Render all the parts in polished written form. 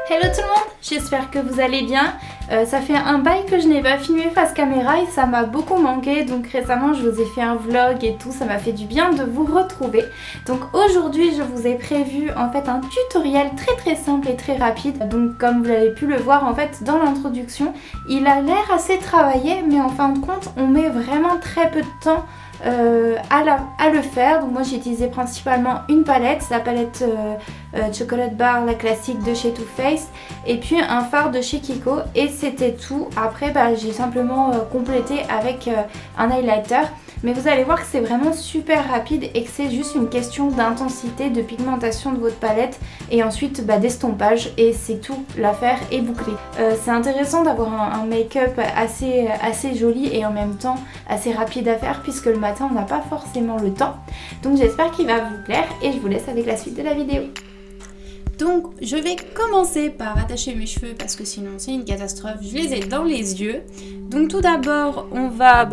Hello tout le monde, j'espère que vous allez bien. Ça fait un bail que je n'ai pas filmé face caméra et ça m'a beaucoup manqué. Donc récemment je vous ai fait un vlog et tout, ça m'a fait du bien de vous retrouver. Donc aujourd'hui je vous ai prévu en fait un tutoriel très simple et très rapide. Donc comme vous avez pu le voir en fait dans l'introduction, il a l'air assez travaillé mais en fin de compte on met vraiment très peu de temps à le faire. Donc moi j'ai utilisé principalement une palette, la palette Chocolate Bar, la classique de chez Too Faced, et puis un fard de chez Kiko, et c'était tout. Après j'ai simplement complété avec un highlighter, mais vous allez voir que c'est vraiment super rapide et que c'est juste une question d'intensité, de pigmentation de votre palette et ensuite d'estompage, et c'est tout, l'affaire est bouclée. C'est intéressant d'avoir un make-up assez joli et en même temps assez rapide à faire, puisque le matin on n'a pas forcément le temps. Donc j'espère qu'il va vous plaire et je vous laisse avec la suite de la vidéo. Donc je vais commencer par attacher mes cheveux parce que sinon c'est une catastrophe, je les ai dans les yeux. Donc tout d'abord on va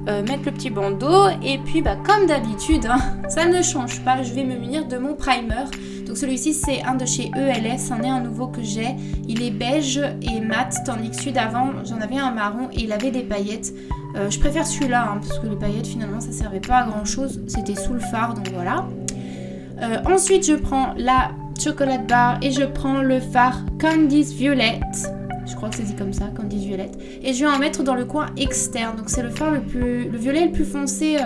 mettre le petit bandeau et puis comme d'habitude ça ne change pas, je vais me munir de mon primer. Donc celui-ci c'est un de chez ELF, c'en est un nouveau que j'ai, il est beige et mat, tandis que celui d'avant j'en avais un marron et il avait des paillettes. Je préfère celui-là parce que les paillettes finalement ça servait pas à grand chose, c'était sous le fard donc voilà. Ensuite je prends la Chocolate Bar et je prends le fard Candice Violet, je crois que c'est dit comme ça, Candice Violet, et je vais en mettre dans le coin externe. Donc c'est le fard le violet le plus foncé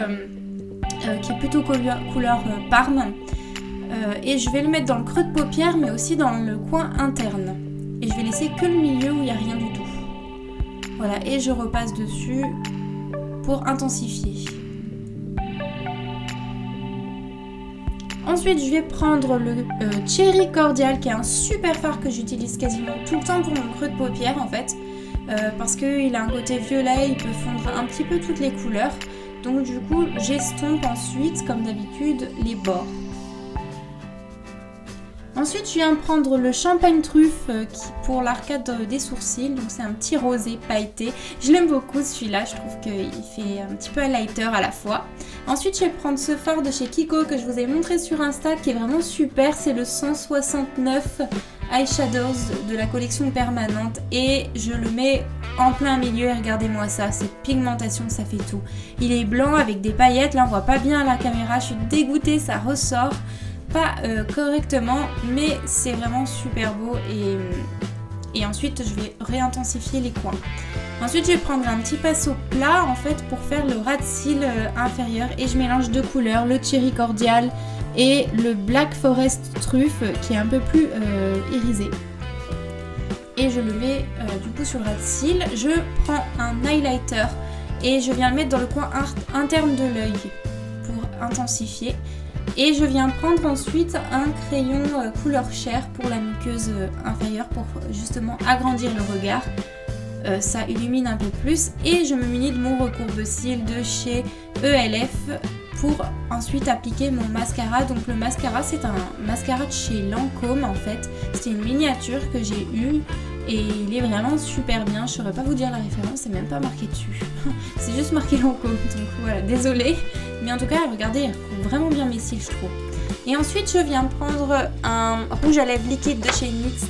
qui est plutôt couleur Parme, et je vais le mettre dans le creux de paupière mais aussi dans le coin interne, et je vais laisser que le milieu où il n'y a rien du tout. Voilà, et je repasse dessus pour intensifier. Ensuite, je vais prendre le Cherry Cordial, qui est un super fard que j'utilise quasiment tout le temps pour mon creux de paupière en fait, parce qu'il a un côté violet, il peut fondre un petit peu toutes les couleurs. Donc du coup, j'estompe ensuite, comme d'habitude, les bords. Ensuite, je viens prendre le Champagne Truffe pour l'arcade des sourcils. Donc c'est un petit rosé pailleté. Je l'aime beaucoup celui-là, je trouve qu'il fait un petit peu highlighter à la fois. Ensuite, je vais prendre ce fard de chez Kiko que je vous ai montré sur Insta, qui est vraiment super. C'est le 169 Eyeshadows de la collection permanente. Et je le mets en plein milieu et regardez-moi ça, cette pigmentation, ça fait tout. Il est blanc avec des paillettes, là on voit pas bien à la caméra, je suis dégoûtée, ça ressort. Pas correctement, mais c'est vraiment super beau, et ensuite je vais réintensifier les coins. Ensuite je vais prendre un petit pinceau plat en fait pour faire le ras de cils inférieur, et je mélange deux couleurs, le Cherry Cordial et le Black Forest Truffe qui est un peu plus irisé, et je le mets du coup sur le ras de cils. Je prends un highlighter et je viens le mettre dans le coin interne de l'œil pour intensifier. Et je viens prendre ensuite un crayon couleur chair pour la muqueuse inférieure pour justement agrandir le regard. Ça illumine un peu plus, et je me munis de mon recourbe-cils de chez ELF pour ensuite appliquer mon mascara. Donc le mascara, c'est un mascara de chez Lancôme en fait. C'est une miniature que j'ai eue et il est vraiment super bien. Je saurais pas vous dire la référence, c'est même pas marqué dessus. C'est juste marqué Lancôme, donc voilà, désolée. Mais en tout cas, regardez, il recouvre vraiment bien mes cils, je trouve. Et ensuite, je viens prendre un rouge à lèvres liquide de chez NYX.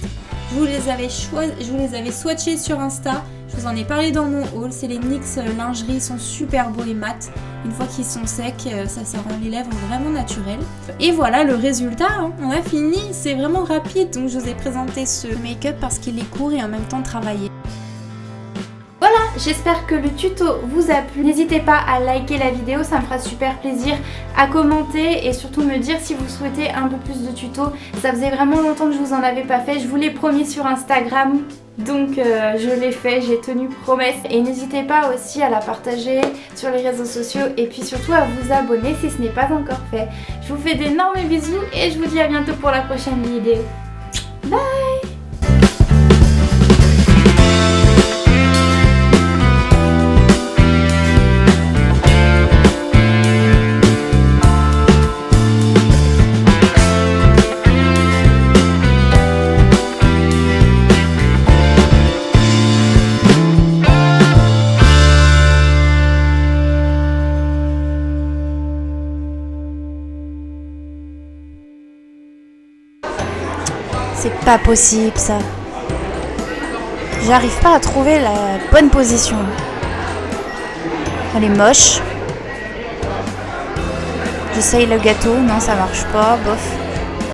Je vous les avais swatchés sur Insta. Je vous en ai parlé dans mon haul. C'est les NYX lingerie, ils sont super beaux et mat. Une fois qu'ils sont secs, ça rend les lèvres vraiment naturelles. Et voilà le résultat, on a fini. C'est vraiment rapide, donc je vous ai présenté ce make-up parce qu'il est court et en même temps travaillé. Voilà, j'espère que le tuto vous a plu. N'hésitez pas à liker la vidéo, ça me fera super plaisir, à commenter et surtout me dire si vous souhaitez un peu plus de tutos. Ça faisait vraiment longtemps que je vous en avais pas fait, je vous l'ai promis sur Instagram, donc je l'ai fait, j'ai tenu promesse. Et n'hésitez pas aussi à la partager sur les réseaux sociaux et puis surtout à vous abonner si ce n'est pas encore fait. Je vous fais d'énormes bisous et je vous dis à bientôt pour la prochaine vidéo. Bye! C'est pas possible ça. J'arrive pas à trouver la bonne position. Elle est moche. J'essaye le gâteau, non ça marche pas, bof.